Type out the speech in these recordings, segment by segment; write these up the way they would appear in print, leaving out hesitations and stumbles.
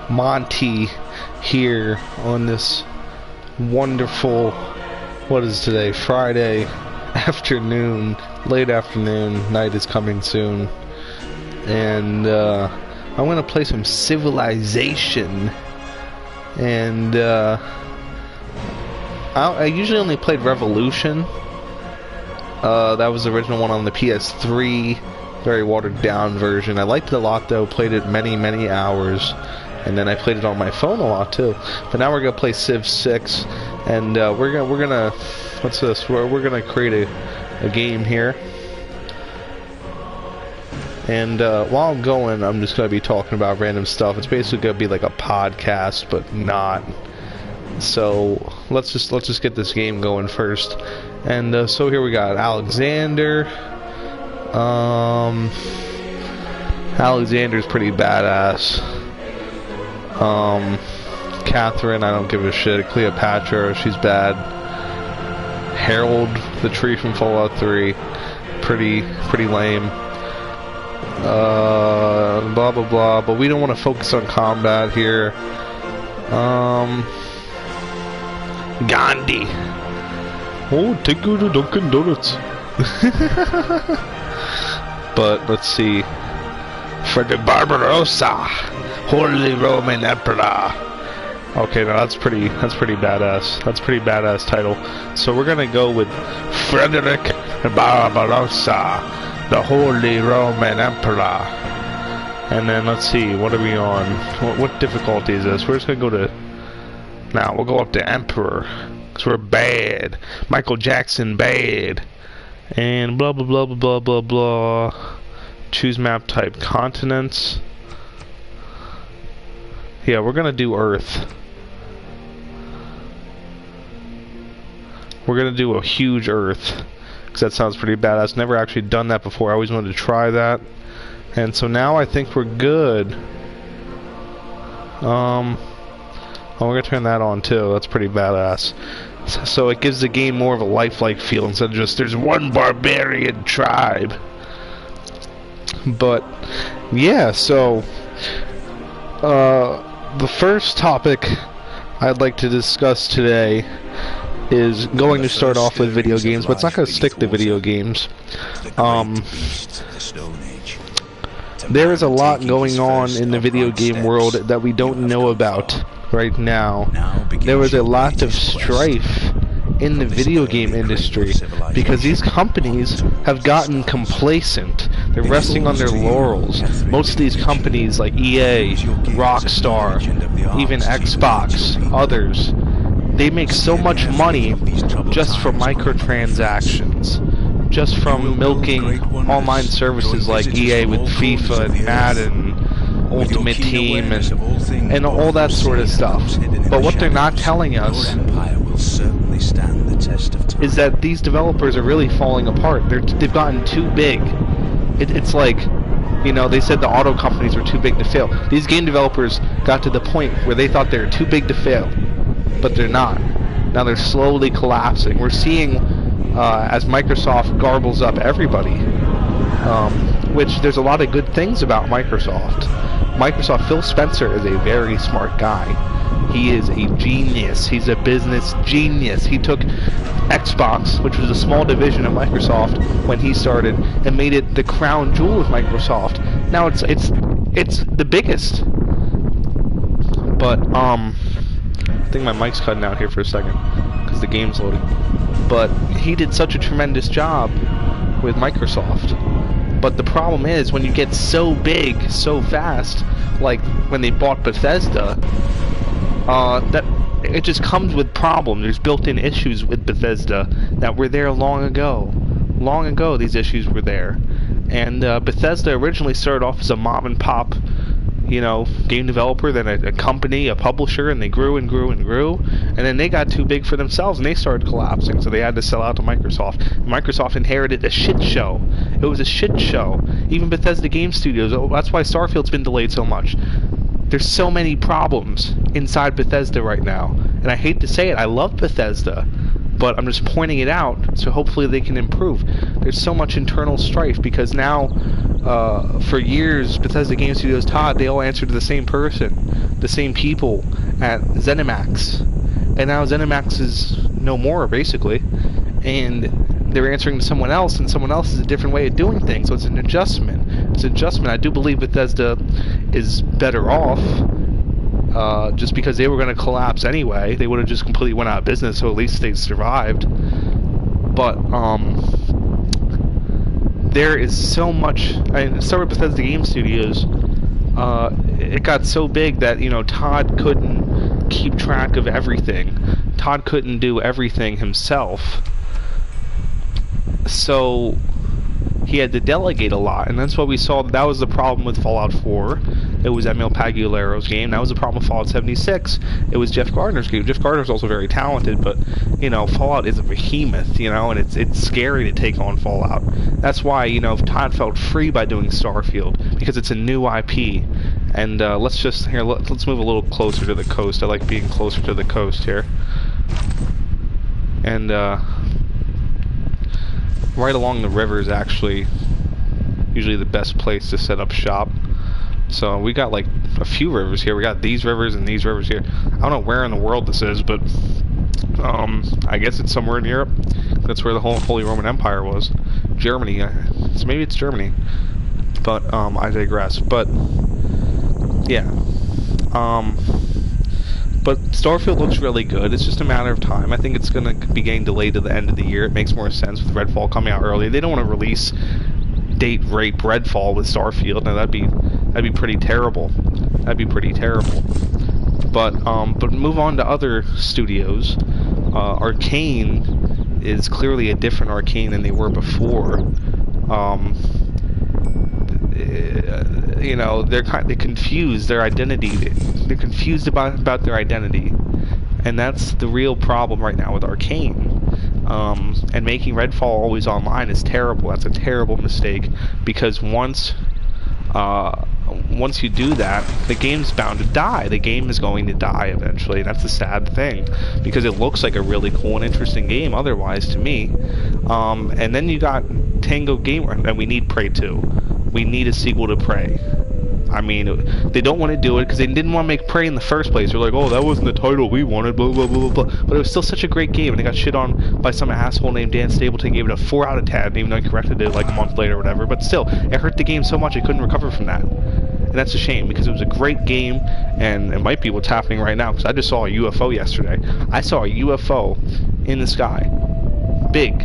Monty here on this wonderful, what is today, Friday afternoon, late afternoon, night is coming soon, and I'm gonna play some Civilization, and I usually only played Revolution. That was the original one on the PS3, very watered down version. I liked it a lot though, played it many hours, and then I played it on my phone a lot too. But now we're gonna play Civ 6, and we're gonna what's this? We're gonna create a game here. And while I'm going, I'm just gonna be talking about random stuff. It's basically gonna be like a podcast, but not. So let's just get this game going first. And so here we got Alexander. Alexander's pretty badass. Catherine, I don't give a shit. Cleopatra, she's bad. Harold, the tree from Fallout 3, pretty lame. Blah blah blah. But we don't want to focus on combat here. Gandhi. Oh, take you to Dunkin' Donuts. But let's see. For the Barbarossa, Holy Roman Emperor. Okay, now that's pretty badass. That's a pretty badass title. So we're gonna go with Frederick Barbarossa, the Holy Roman Emperor. And then let's see, what are we on? What difficulty is this? We're just gonna go to. Now we'll go up to Emperor, because we're bad. Michael Jackson bad. And blah blah blah blah blah blah blah. Choose map type. Continents. Yeah, we're gonna do Earth. We're gonna do a huge Earth, because that sounds pretty badass. Never actually done that before. I always wanted to try that. And so now I think we're good. Oh, we're gonna turn that on too. That's pretty badass. So it gives the game more of a lifelike feel instead of just there's one barbarian tribe. But yeah, so the first topic I'd like to discuss today is going to start off with video games, but it's not going to stick to video games. There is a lot going on in the video game world that we don't know about right now. There was a lot of strife in the video game industry because these companies have gotten complacent. They're resting on their laurels. Most of these companies like EA, Rockstar, even Xbox, others, they make so much money just from microtransactions, just from milking online services like EA with FIFA and Madden, Ultimate Team, and all that sort of stuff. But what they're not telling us is that these developers are really falling apart. They've gotten too big. It's like, you know, they said the auto companies were too big to fail. These game developers got to the point where they thought they were too big to fail, but they're not. Now they're slowly collapsing. We're seeing as Microsoft garbles up everybody, which there's a lot of good things about Microsoft. Phil Spencer is a very smart guy. He is a genius. He's a business genius. He took Xbox, which was a small division of Microsoft when he started, and made it the crown jewel of Microsoft. Now it's the biggest. But I think my mic's cutting out here for a second because the game's loading. But he did such a tremendous job with Microsoft. But the problem is, when you get so big, so fast, like when they bought Bethesda, that it just comes with problems. There's built-in issues with Bethesda that were there long ago. Long ago, these issues were there. And Bethesda originally started off as a mom-and-pop, you know, game developer, then a company, a publisher, and they grew and grew and grew, and then they got too big for themselves and they started collapsing, so they had to sell out to Microsoft. Microsoft inherited a shit show. It was a shit show. Even Bethesda Game Studios, that's why Starfield's been delayed so much. There's so many problems inside Bethesda right now, and I hate to say it, I love Bethesda, but I'm just pointing it out so hopefully they can improve. There's so much internal strife because now for years, Bethesda Game Studios, Todd, they all answered to the same person, the same people at ZeniMax. And now ZeniMax is no more, basically. And they're answering to someone else, and someone else is a different way of doing things. So it's an adjustment. It's an adjustment. I do believe Bethesda is better off, just because they were going to collapse anyway. They would have just completely went out of business, so at least they survived. But, there is so much. I mean, started with Bethesda Game Studios. It got so big that, you know, Todd couldn't keep track of everything. Todd couldn't do everything himself. So he had to delegate a lot, and that's what we saw. That was the problem with Fallout 4. It was Emil Pagulero's game. That was the problem with Fallout 76. It was Jeff Gardner's game. Jeff Gardner's also very talented, but, you know, Fallout is a behemoth, you know, and it's scary to take on Fallout. That's why, you know, Todd felt free by doing Starfield, because it's a new IP. And let's move a little closer to the coast. I like being closer to the coast here. And right along the river is actually usually the best place to set up shop. So we got like a few rivers here. We got these rivers and these rivers here. I don't know where in the world this is, but I guess it's somewhere in Europe. That's where the whole Holy Roman Empire was. Germany. So maybe it's Germany. But I digress. But yeah. But Starfield looks really good. It's just a matter of time. I think it's going to be getting delayed to the end of the year. It makes more sense with Redfall coming out early. They don't want to release date rape Redfall with Starfield. Now that'd be pretty terrible. That'd be pretty terrible. But move on to other studios. Arcane is clearly a different Arcane than they were before. You know, they're confused their identity. They're confused about their identity, and that's the real problem right now with Arcane. And making Redfall always online is terrible. That's a terrible mistake, because once you do that, the game's bound to die. The game is going to die eventually. That's the sad thing, because it looks like a really cool and interesting game otherwise to me. And then you got Tango Gamer, and we need Prey 2. We need a sequel to Prey. I mean, they don't want to do it because they didn't want to make Prey in the first place. They're like, oh, that wasn't the title we wanted, blah, blah, blah, blah, blah. But it was still such a great game, and they got shit on by some asshole named Dan Stapleton, gave it a 4 out of 10, even though he corrected it like a month later or whatever. But still, it hurt the game so much it couldn't recover from that. And that's a shame, because it was a great game, and it might be what's happening right now, because I just saw a UFO yesterday. I saw a UFO in the sky. Big.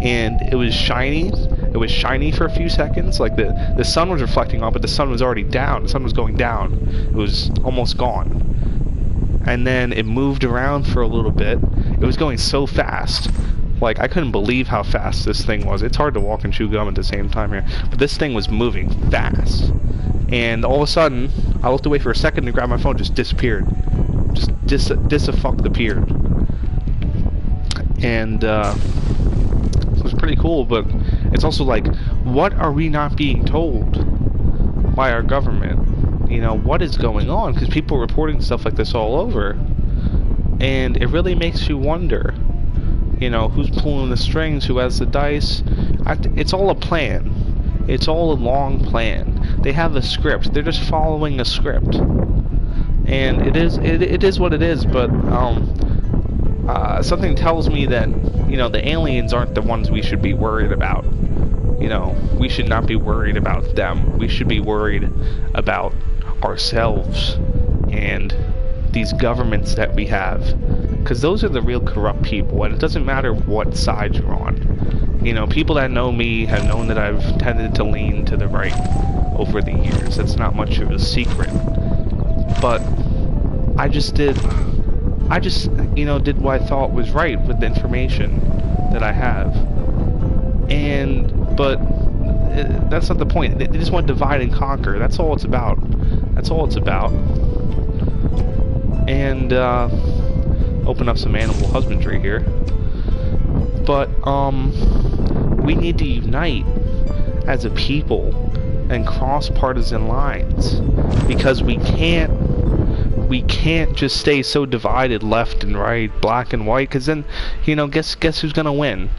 And it was shiny. It was shiny for a few seconds. Like the sun was reflecting on, but the sun was already down. The sun was going down. It was almost gone. And then it moved around for a little bit. It was going so fast. Like, I couldn't believe how fast this thing was. It's hard to walk and chew gum at the same time here. But this thing was moving fast. And all of a sudden, I looked away for a second to grab my phone, just disappeared. Just dis-a-fuck-appeared. And, it was pretty cool, but it's also like, what are we not being told by our government? You know, what is going on? Because people are reporting stuff like this all over, and it really makes you wonder, you know, who's pulling the strings, who has the dice. It's all a plan. It's all a long plan. They have a script. They're just following a script, and it is what it is. But something tells me that, you know, the aliens aren't the ones we should be worried about. You know, we should not be worried about them. We should be worried about ourselves and these governments that we have, because those are the real corrupt people, and it doesn't matter what side you're on. You know, people that know me have known that I've tended to lean to the right over the years. That's not much of a secret. But I just, you know, did what I thought was right with the information that I have. But that's not the point. They just want to divide and conquer. That's all it's about. That's all it's about. And open up some animal husbandry here. But we need to unite as a people and cross partisan lines, because we can't just stay so divided left and right, black and white, because then, you know, guess who's gonna win?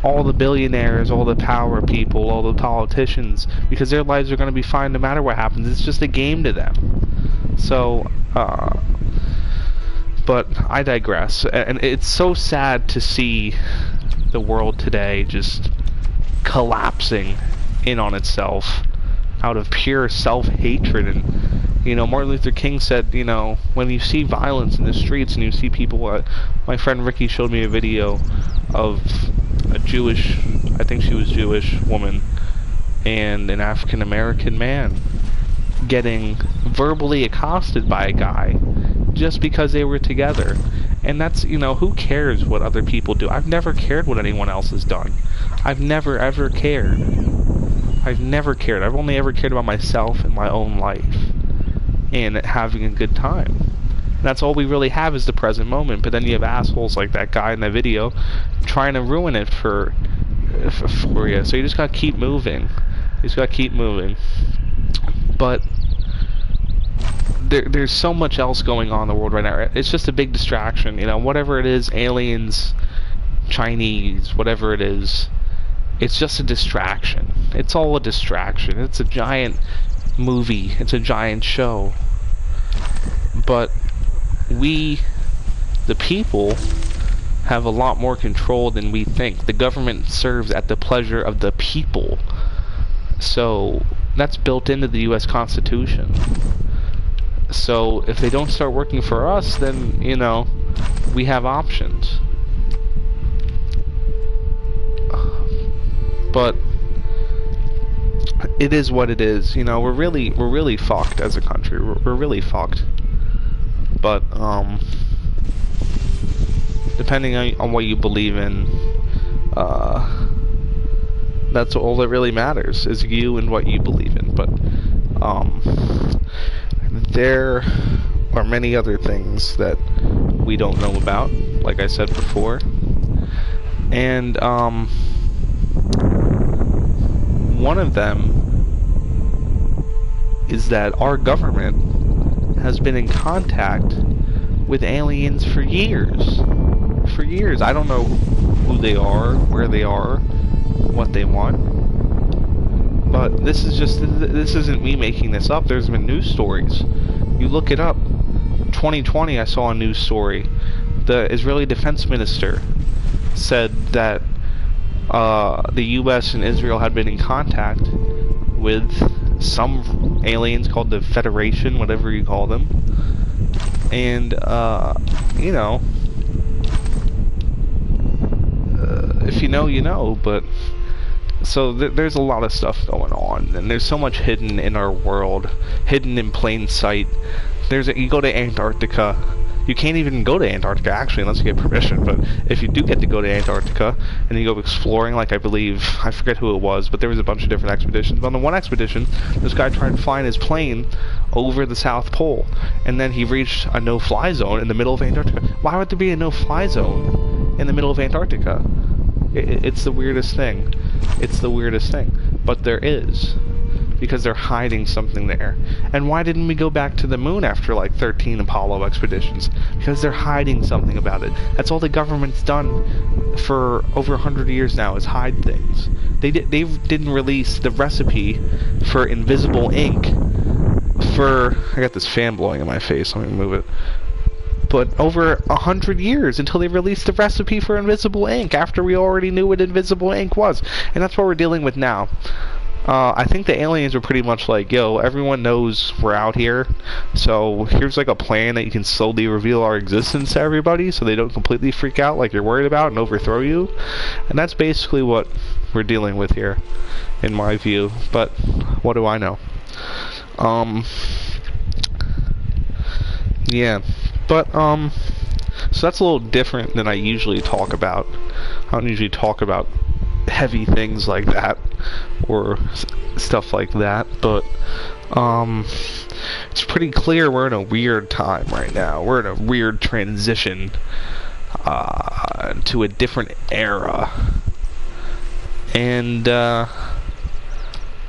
all the billionaires, all the power people, all the politicians, because their lives are going to be fine no matter what happens. It's just a game to them. So, but I digress. And it's so sad to see the world today just collapsing in on itself out of pure self-hatred. And, you know, Martin Luther King said, you know, when you see violence in the streets and you see people, my friend Ricky showed me a video of a Jewish, I think she was Jewish woman, and an African American man getting verbally accosted by a guy just because they were together. And that's, you know, who cares what other people do? I've never cared what anyone else has done. I've never ever cared. I've never cared. I've only ever cared about myself and my own life and having a good time. And that's all we really have is the present moment. But then you have assholes like that guy in the video trying to ruin it for you. So you just gotta keep moving. You just gotta keep moving. But there's so much else going on in the world right now. It's just a big distraction, you know, whatever it is, aliens, Chinese, whatever it is, it's just a distraction. It's all a distraction. It's a giant movie. It's a giant show. But we, the people, have a lot more control than we think. The government serves at the pleasure of the people. So that's built into the U.S. Constitution. So if they don't start working for us, then, you know, we have options. But it is what it is. You know, we're really fucked as a country. We're really fucked. But depending on what you believe in, that's all that really matters, is you and what you believe in. But there are many other things that we don't know about, like I said before. And one of them is that our government has been in contact with aliens for years. For years. I don't know who they are, where they are, what they want. But this isn't me making this up. There's been news stories. You look it up. 2020, I saw a news story. The Israeli defense minister said that the U.S. and Israel had been in contact with some aliens called the Federation, whatever you call them. And, you know, if you know, you know, but so there's a lot of stuff going on, and there's so much hidden in our world, hidden in plain sight. You go to Antarctica. You can't even go to Antarctica, actually, unless you get permission. But if you do get to go to Antarctica, and you go exploring, like I forget who it was, but there was a bunch of different expeditions. But on the one expedition, this guy tried flying his plane over the South Pole, and then he reached a no-fly zone in the middle of Antarctica. Why would there be a no-fly zone in the middle of Antarctica? It's the weirdest thing. It's the weirdest thing. But there is. Because they're hiding something there. And why didn't we go back to the moon after like 13 Apollo expeditions? Because they're hiding something about it. That's all the government's done for over 100 years now, is hide things. They didn't release the recipe for invisible ink for... I got this fan blowing in my face, let me move it. But over 100 years until they released the recipe for invisible ink, after we already knew what invisible ink was. And that's what we're dealing with now. I think the aliens were pretty much like, yo, everyone knows we're out here, so here's like a plan that you can slowly reveal our existence to everybody so they don't completely freak out like you're worried about and overthrow you. And that's basically what we're dealing with here, in my view. But what do I know? Yeah. But, so that's a little different than I usually talk about. I don't usually talk about heavy things like that or stuff like that, but it's pretty clear we're in a weird time right now. We're in a weird transition to a different era, and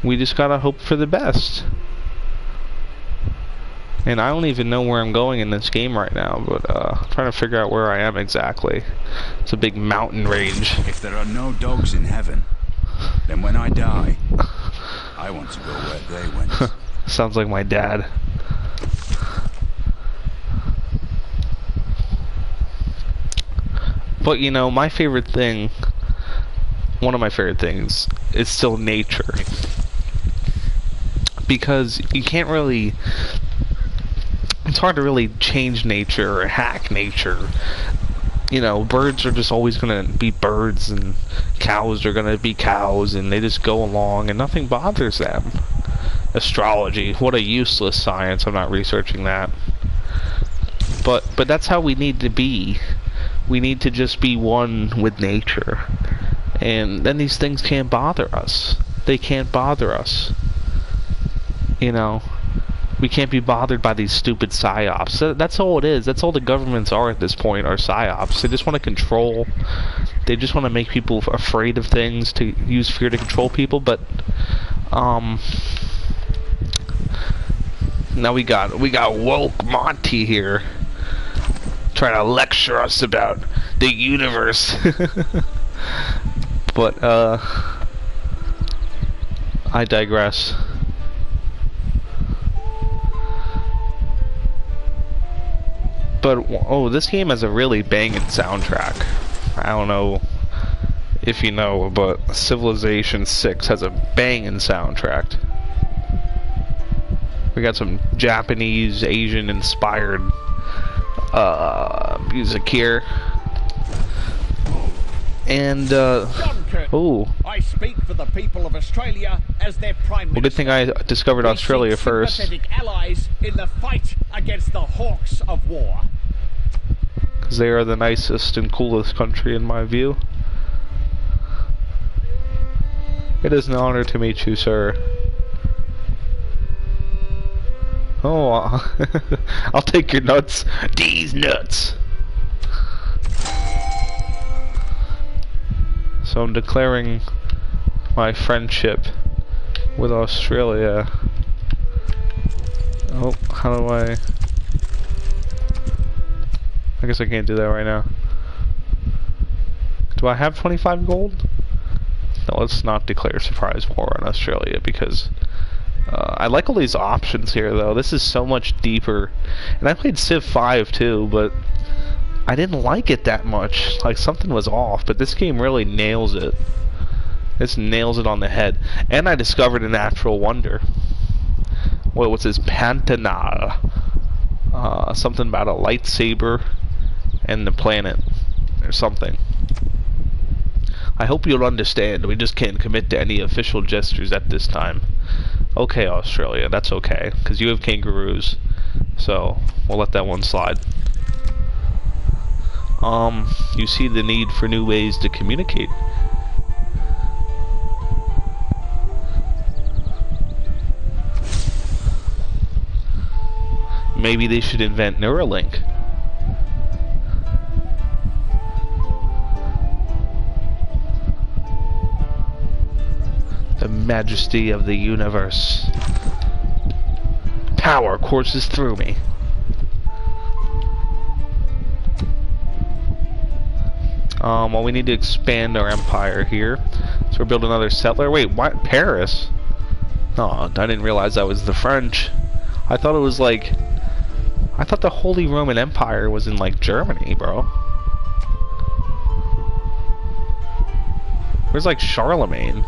we just gotta hope for the best. And I don't even know where I'm going in this game right now, but I'm trying to figure out where I am exactly. It's a big mountain range. If there are no dogs in heaven, then when I die, I want to go where they went. Sounds like my dad. But you know, my favorite thing, one of my favorite things, is still nature. Because you can't really, it's hard to really change nature or hack nature. You know, birds are just always going to be birds, and cows are going to be cows, and they just go along and nothing bothers them. Astrology, what a useless science. I'm not researching that. But that's how we need to be. We need to just be one with nature. And then these things can't bother us. They can't bother us. You know, we can't be bothered by these stupid psyops. That's all it is. That's all the governments are at this point, are psyops. They just want to control. They just want to make people afraid of things, to use fear to control people. But now we got woke Monty here, trying to lecture us about the universe. But I digress. But, oh, this game has a really banging soundtrack. I don't know if you know, but Civilization 6 has a banging soundtrack. We got some Japanese, Asian-inspired music here. And, ooh. I speak for the people of Australia as their Prime Minister. Well, good thing I discovered Australia first. Sympathetic allies in the fight against the hawks of war. Because they are the nicest and coolest country in my view. It is an honor to meet you, sir. Oh, I'll take your nuts. These nuts. So I'm declaring my friendship with Australia. Oh, how do I guess I can't do that right now. Do I have 25 gold? No, let's not declare surprise war on Australia, because I like all these options here, though. This is so much deeper. And I played Civ 5 too, but I didn't like it that much. Like, something was off, but this game really nails it. This nails it on the head. And I discovered a natural wonder. What's this? Pantanal. Something about a lightsaber and the planet, or something. I hope you'll understand. We just can't commit to any official gestures at this time. Okay, Australia, that's okay, because you have kangaroos, so we'll let that one slide. You see the need for new ways to communicate. Maybe they should invent Neuralink. The majesty of the universe. Power courses through me. Well, we need to expand our empire here. So we're building another settler. Wait, what? Paris? Oh, I didn't realize that was the French. I thought it was like... I thought the Holy Roman Empire was in, like, Germany, bro. Where's, like, Charlemagne?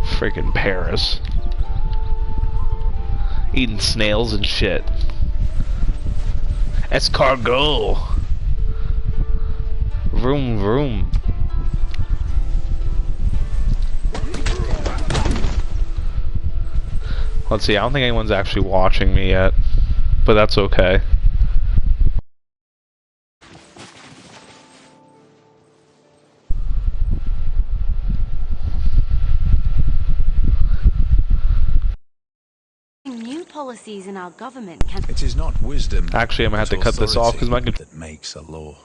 Freaking Paris. Eating snails and shit. Escargot. Vroom vroom. Let's see, I don't think anyone's actually watching me yet, but that's okay. New policies in our government can... It is not wisdom. Actually, I'm gonna have to cut this off because my that makes a law.